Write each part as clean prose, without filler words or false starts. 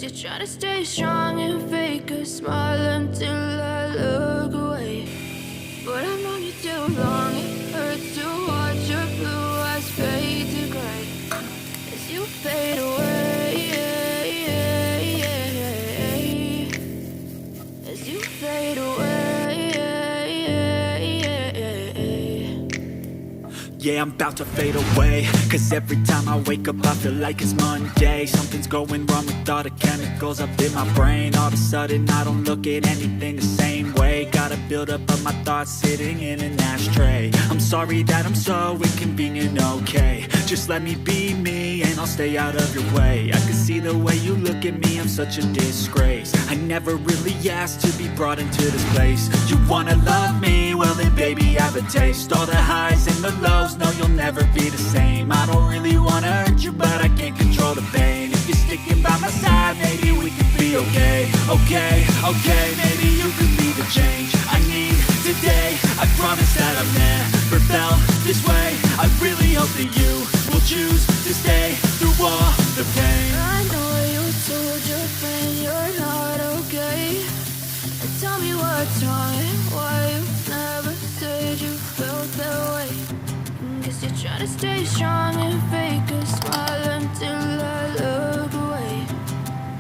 you're trying to stay strong and fake a smile until I look away. But I've known you too long, it hurts to watch your blue eyes fade to gray as you fade away, as you fade away. Yeah, I'm about to fade away, 'cause every time I wake up I feel like it's Monday. Something's going wrong with all the chemicals up in my brain. All of a sudden I don't look at anything the same way. Gotta build up of my thoughts sitting in an ashtray. I'm sorry that I'm so inconvenient, okay. Just let me be me and I'll stay out of your way. I can see the way you look at me, I'm such a disgrace. I never really asked to be brought into this place. You wanna love me? Well then baby have a taste. All the highs and the lows, no you'll never be the same. I don't really wanna hurt you but I can't control the pain. If you're sticking by my side maybe we could be okay. Okay, maybe you could be the change I need today. I promise that I've never felt this way. I really hope that you will choose to stay through all the pain. I know you told your friend you're not okay. Tell me what's wrong and why you never said you felt that way. Guess you're trying to stay strong and fake a smile until I look away.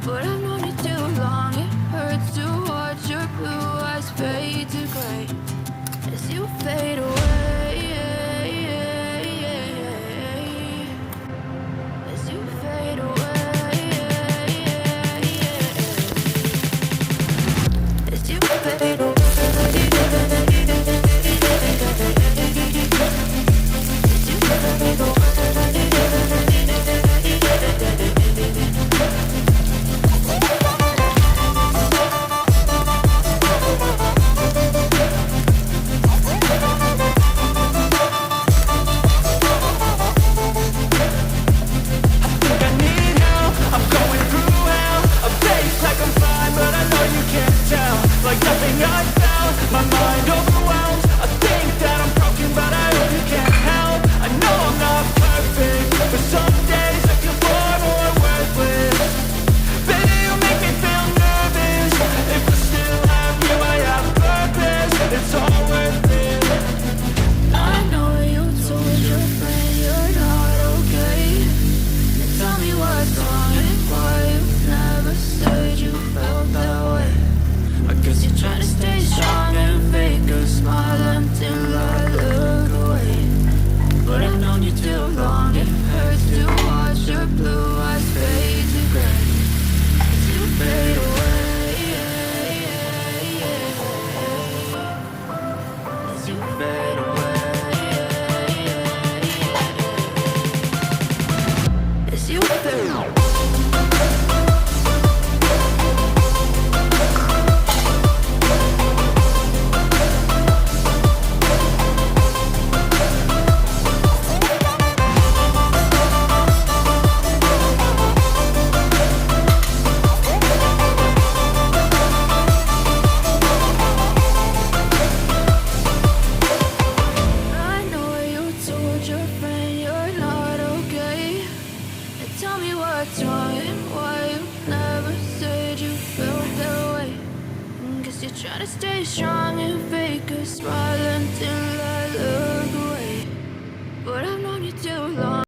But I've known you too long, it hurts to watch your blue eyes fade to gray as you fade away, as you fade away, as you fade away. Try to stay strong and fake a smile